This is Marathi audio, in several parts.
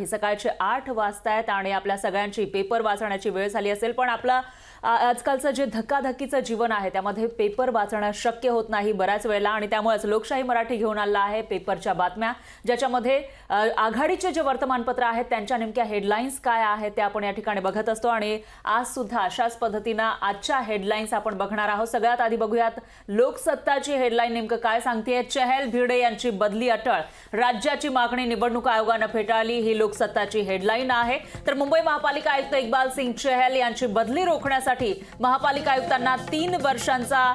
सकाळचे 8 वाजतायत आणि आपल्या सगळ्यांची पेपर वाचण्याची वेळ झाली असेल, पण आपला आजकालचं जे धक्काधक्कीचं जीवन आहे त्यामध्ये पेपर वाचणं शक्य होत नाही बऱ्याच वेळेला आणि त्यामुळेच लोकशाही मराठी घेऊन आला आहे पेपरच्या बातम्या, ज्याच्यामध्ये आघाडीचे जे वर्तमानपत्र आहेत त्यांच्या नेमक्या हेडलाईन्स काय आहेत ते आपण या ठिकाणी बघत असतो आणि आज सुद्धा अशाच पद्धतीने आजच्या हेडलाईन्स आपण बघणार आहोत। सगळ्यात आधी बघूयात लोकसत्ताची हेडलाईन नेमकं काय सांगतेय। चहल भिडे यांची बदली अटळ, राज्याची मागणी निवडणूक आयोगाने फेटाळली, ही लोकसत्ताची हेडलाईन आहे। तर मुंबई महापालिका आयुक्त इक्बाल सिंग चहल यांची बदली रोखण्यासाठी महापालिका आयुक्तांना 3 वर्षांचा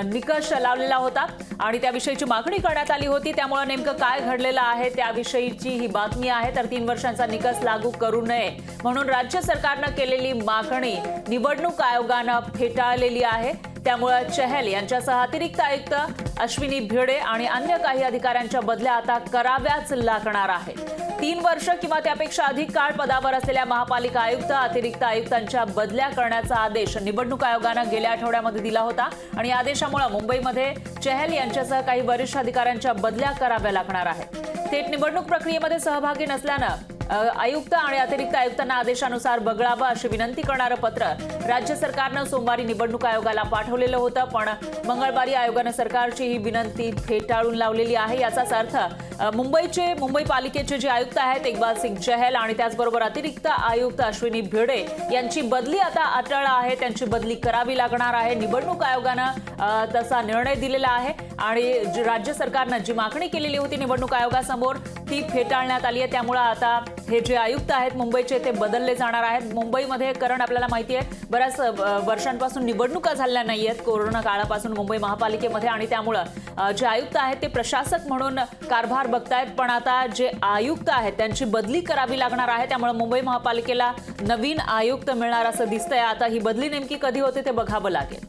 निकष लावलेला होता आणि त्याविषयीची मागणी करण्यात आली होती। त्यामुळे नेमकं काय घडलेलं आहे त्याविषयीची ही बातमी आहे। तर 3 वर्षांचा निकष लागू करू नये म्हणून राज्य सरकारने केलेली मागणी निवडणूक आयोगाने फेटाळलेली आहे। त्यामुळे चहल यांच्यासह अतिरिक्त आयुक्त अश्विनी भिडे आणि अन्य काही अधिकाऱ्यांच्या बदल्या आता कराव्याच लागणार आहेत। 3 वर्ष किंवा त्यापेक्षा अधिक काळ पदावर असलेल्या महापालिका आयुक्त अतिरिक्त आयुक्तांच्या बदल्या करण्याचा आदेश निवडणूक आयोगाने गेल्या आठवड्यामध्ये दिला होता आणि या आदेशामुळे मुंबईमध्ये चहल यांच्यासह काही वरिष्ठ अधिकाऱ्यांच्या बदल्या कराव्या लागणार आहेत। थेट निवडणूक प्रक्रियेमध्ये सहभागी नसल्याने आयुक्त आणि अतिरिक्त आयुक्तांना आदेशानुसार बगळावं अशी विनंती करणारं पत्र राज्य सरकारने सोमवारी निवडणूक आयोगाला पाठवलेलं होतं, पण मंगळवारी आयोगाने सरकारची ही विनंती फेटाळून लावलेली आहे। याचाच अर्थ मुंबई पालिकेचे जे आयुक्त आहेत इक्बाल सिंग चहल आणि त्याचबरोबर अतिरिक्त आयुक्त अश्विनी भिडे यांची बदली आता अटळ आहे, त्यांची बदली करावी लागणार आहे। निवडणूक आयोगाने तसा निर्णय दिलेला आहे आणि राज्य सरकारने जी मागणी केलेली होती निवडणूक आयोगासमोर ती फेटाळण्यात आली आहे। त्यामुळे आता हे जे आयुक्त आहेत मुंबईचे ते बदलले जाणार आहेत। मुंबईमध्ये कारण आपल्याला माहिती आहे बऱ्याच वर्षांपासून निवडणुका झाल्या नाहीयेत कोरोना काळापासून मुंबई महापालिकेमध्ये आणि त्यामुळे जे आयुक्त आहेत ते प्रशासक म्हणून कारभार बघतायत, पण आता जे आयुक्त आहेत त्यांची बदली करावी लागणार आहे। त्यामुळे मुंबई महापालिकेला नवीन आयुक्त मिळणार असं दिसतंय। आता ही बदली नेमकी कधी होते ते बघावं लागेल।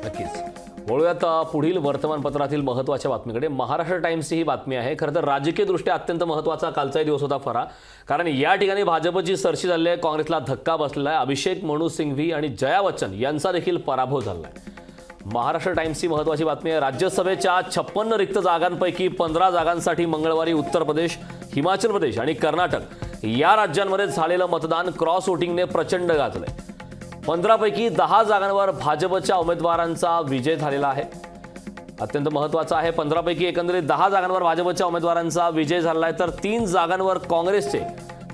नक्कीच वळूयात पुढील वर्तमानपत्रातील महत्त्वाच्या बातमीकडे। महाराष्ट्र टाइम्सची ही बातमी आहे। खरं तर राजकीयदृष्ट्या अत्यंत महत्त्वाचा कालचा दिवस होता फरा, कारण या ठिकाणी भाजपची सरशी झाली आहे, काँग्रेसला धक्का बसलेला आहे। अभिषेक मनु सिंघवी आणि जया बच्चन यांचा देखील पराभव झाला आहे। महाराष्ट्र टाइम्सची महत्त्वाची बातमी आहे। राज्यसभेच्या 56 रिक्त जागांपैकी 15 जागांसाठी मंगळवारी उत्तर प्रदेश, हिमाचल प्रदेश आणि कर्नाटक या राज्यांमध्ये झालेलं मतदान क्रॉस वोटिंगने प्रचंड गाजलंय। 15 पैकी 10 जागांवर भाजपच्या उमेदवारांचा विजय झालेला आहे। अत्यंत महत्त्वाचं आहे, 15 पैकी एकंदरीत 10 जागांवर भाजपच्या उमेदवारांचा विजय झाला आहे, तर 3 जागांवर काँग्रेसचे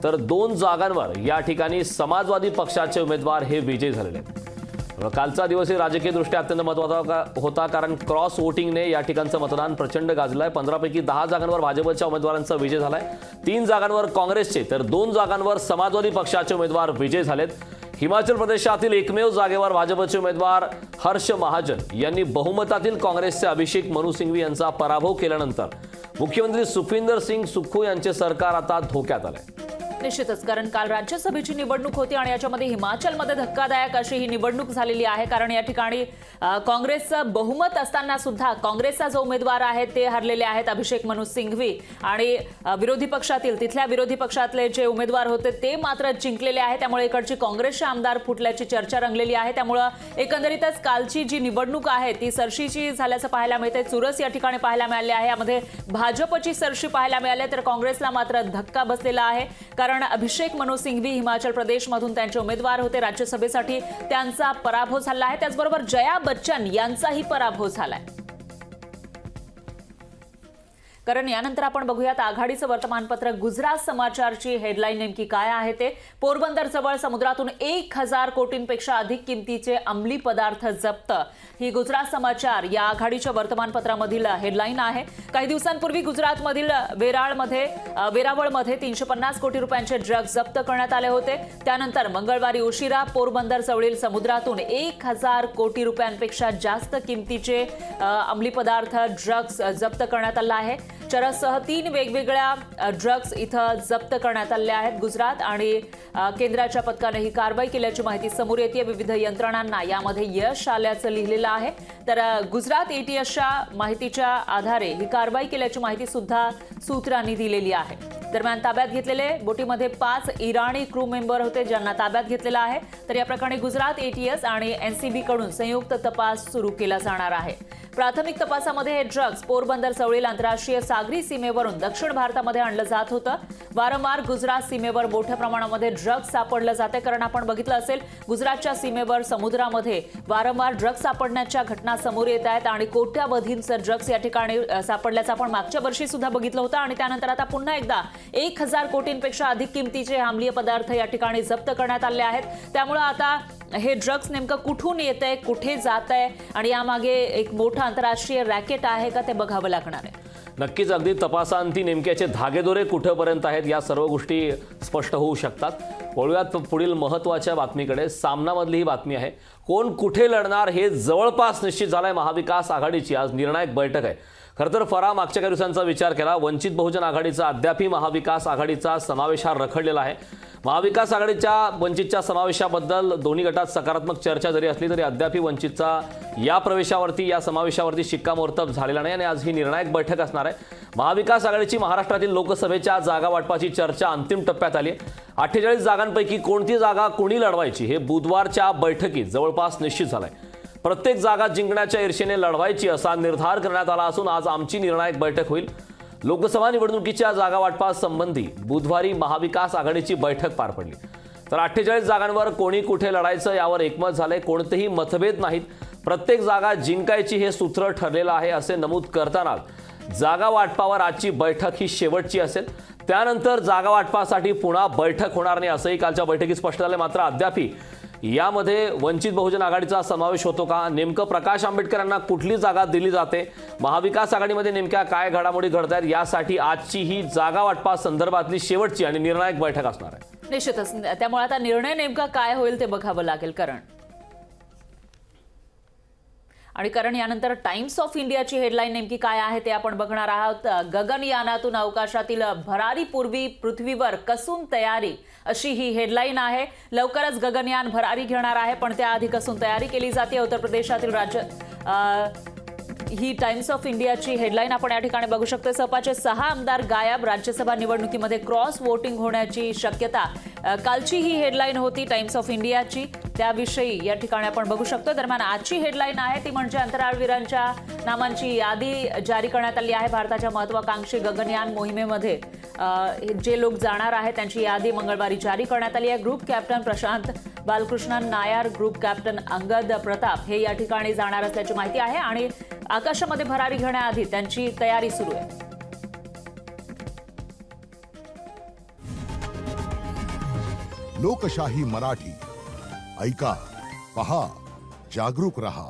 तर 2 जागांवर या ठिकाणी समाजवादी पक्षाचे उमेदवार हे विजय झालेले आहेत। कालचा दिवस हे राजकीयदृष्ट्या अत्यंत महत्त्वाचा होता, कारण क्रॉस वोटिंगने या ठिकाणचं मतदान प्रचंड गाजलं आहे। 15 पैकी 10 जागांवर भाजपच्या उमेदवारांचा विजय झालाय, 3 जागांवर काँग्रेसचे तर 2 जागांवर समाजवादी पक्षाचे उमेदवार विजय झालेत। हिमाचल प्रदेशातील एकमेव जागेवर भाजपचे उमेदवार हर्ष महाजन यांनी बहुमतातील काँग्रेसचे अभिषेक मनु सिंघवी यांचा पराभव केल्यानंतर मुख्यमंत्री सुखविंदर सिंग सुक्खू यांचे सरकार आता धोक्यात आले। निश्चितच, कारण काल राज्यसभेची निवडणूक होती आणि याच्यामध्ये हिमाचलमध्ये धक्कादायक अशी ही निवडणूक झालेली आहे, कारण या ठिकाणी काँग्रेसचं बहुमत असताना सुद्धा काँग्रेसचा जो उमेदवार आहे ते हरलेले आहेत अभिषेक मनु सिंघवी आणि तिथल्या विरोधी पक्षातले जे उमेदवार होते ते मात्र जिंकलेले आहेत। त्यामुळे इकडची काँग्रेसचे आमदार फुटल्याची चर्चा रंगलेली आहे। त्यामुळे एकंदरीतच कालची जी निवडणूक आहे ती सरशीची झाल्याचं पाहायला मिळते। चुरस या ठिकाणी पाहायला मिळाली आहे, यामध्ये भाजपची सरशी पाहायला मिळाली तर काँग्रेसला मात्र धक्का बसलेला आहे, कारण अभिषेक मनु सिंघवी हिमाचल प्रदेशमधून त्यांचे उमेदवार होते राज्यसभेसाठी, त्यांचा पराभव झाला आहे। त्याचबरोबर जया बच्चन यांचाही पराभव झालाय। कारण यानंतर आपण बघूयात आघाडीचं वर्तमानपत्र गुजरात समाचारची हेडलाईन नेमकी काय आहे ते। पोरबंदर जवळ समुद्रातून 1000 कोटींपेक्षा अधिक किमतीचे अंमली पदार्थ जप्त, ही गुजरात समाचार या आघाडीच्या वर्तमानपत्रामधील हेडलाईन आहे। काही दिवसांपूर्वी गुजरातमधील वेरावळमध्ये 350 कोटी रुपयांचे ड्रग्ज जप्त करण्यात आले होते। त्यानंतर मंगळवारी उशिरा पोरबंदर जवळील समुद्रातून 1000 कोटी रुपयांपेक्षा जास्त किमतीचे अंमली पदार्थ ड्रग्ज जप्त करण्यात आला आहे। चरससह 3 वेगवेगळ्या ड्रग्ज इथं जप्त करण्यात आले आहेत। गुजरात आणि केंद्राच्या पथकाने ही कारवाई केल्याची माहिती समोर येते। विविध यंत्रणांना यामध्ये यश आल्याचं लिहिलेलं आहे। तर गुजरात एटीएसच्या माहितीच्या आधारे ही कारवाई केल्याची माहिती सुद्धा सूत्रांनी दिलेली आहे। दरम्यान ताब्यात घेतलेले बोटीमध्ये 5 इराणी क्रू मेंबर होते ज्यांना ताब्यात घेतलेला आहे। तर या प्रकरणी गुजरात एटीएस आणि एनसीबी कडून संयुक्त तपास सुरू केला जाणार आहे। प्राथमिक तपासामध्ये हे ड्रग्ज पोरबंदर सवळील आंतरराष्ट्रीय सागरी सीमेवरून दक्षिण भारतामध्ये आणलं जात होतं. वारंवार गुजरात सीमेवर मोठ्या प्रमाणामध्ये ड्रग्ज सापडलं जाते, कारण आपण बघितलं असेल गुजरातच्या सीमेवर समुद्रामध्ये वारंवार ड्रग्ज सापडण्याच्या घटना समोर येत आहेत आणि कोट्यावधींचं ड्रग्ज या ठिकाणी सापडल्याचं आपण मागच्या वर्षी सुद्धा बघितलं होतं आणि त्यानंतर आता पुन्हा एकदा 1000 कोटींपेक्षा अधिक किमतीचे अंमलीय पदार्थ या ठिकाणी जप्त करण्यात आले आहेत. त्यामुळे आता हे ड्रग्ज नेमकं कुठून येतंय, कुठे जातंय आणि यामागे एक मोठं आंतरराष्ट्रीय रॅकेट आहे का ते बघावं लागणार आहे. नक्कीच अगदी तपासांती नेमक्याचे धागेदोरे कुठेपर्यंत आहेत या सर्व गोष्टी स्पष्ट होऊ शकतात. वळूयात पुढील महत्त्वाच्या बातमीकडे. सामनामधली ही बातमी आहे. कोण कुठे लढणार हे जवळपास निश्चित झालंय. महाविकास आघाडीची आज निर्णायक बैठक आहे. खरं तर फराह मागच्या काही दिवसांचा विचार केला. वंचित बहुजन आघाडीचा अद्यापही महाविकास आघाडीचा समावेश हा रखडलेला आहे. महाविकास आघाडीच्या वंचितच्या समावेशाबद्दल दोन्ही गटात सकारात्मक चर्चा जरी असली तरी अद्यापही वंचितचा या प्रवेशावरती या समावेशावरती शिक्कामोर्तब झालेला नाही आणि आज ही निर्णायक बैठक असणार आहे. महाविकास आघाडीची महाराष्ट्रातील लोकसभेच्या जागा वाटपाची चर्चा अंतिम टप्प्यात आली आहे. 48 जागांपैकी कोणती जागा कोणी लढवायची हे बुधवारच्या बैठकीत जवळपास निश्चित झालंय. प्रत्येक जागा जिंकण्याच्या ईर्षेने लढवायची असा निर्धार करण्यात आला असून आज आमची निर्णायक बैठक होईल. लोकसभा निवडणुकीच्या जागा वाटपासंबंधी बुधवारी महाविकास आघाडीची बैठक पार पडली. तर 48 जागांवर कोणी कुठे लढायचं यावर एकमत झालंय. कोणतेही मतभेद नाहीत. प्रत्येक जागा जिंकायची हे सूत्र ठरलेलं आहे असे नमूद करताना जागा वाटपावर आजची बैठक ही शेवटची असेल. त्यानंतर जागा वाटपासाठी पुन्हा बैठक होणार नाही असंही कालच्या बैठकीत स्पष्ट झालं. मात्र अद्यापही यामध्ये वंचित बहुजन आघाडीचा समावेश होतो का, नेमकं प्रकाश आंबेडकरांना कुठली जागा दिली जाते, महाविकास आघाडीमध्ये नेमक्या काय घडामोडी घडत आहेत यासाठी आजची ही जागा वाटपा संदर्भातली शेवटची आणि निर्णायक बैठक असणार आहे. निश्चितच. त्यामुळे आता निर्णय नेमका काय होईल ते बघावं लागेल. कारण यानंतर टाइम्स ऑफ इंडियाची हेडलाईन नेमकी काय आहे ते आपण बघणार आहोत. गगनयानातून अवकाशातील भरारीपूर्वी पृथ्वीवर कसून तयारी अशी ही हेडलाईन आहे. लवकरच गगनयान भरारी घेणार आहे, पण त्याआधी कसून तयारी केली जाते. उत्तर प्रदेशातील ही टाइम्स ऑफ इंडियाची हेडलाईन आपण या ठिकाणी बघू शकतो. सपाचे 6 आमदार गायब, राज्यसभा निवडणुकीमध्ये क्रॉस वोटिंग होण्याची शक्यता. कालची ही हेडलाईन होती टाइम्स ऑफ इंडियाची, त्याविषयी या ठिकाणी आपण बघू शकतो. दरम्यान आजची हेडलाईन आहे ती म्हणजे अंतराळवीरांच्या नावांची यादी जारी करण्यात आली आहे. भारताच्या महत्वाकांक्षी गगनयान मोहिमेमध्ये जे लोक जाणार आहेत त्यांची यादी मंगळवारी जारी करण्यात आली आहे. Group captain Prashant Balakrishnan Nair, group captain Angad Pratap हे या ठिकाणी जाणार असल्याची माहिती आहे आणि आकाशामध्ये भरारी घेण्याआधी त्यांची तयारी सुरू आहे. लोकशाही मराठी ऐका, पहा, जागरूक रहा.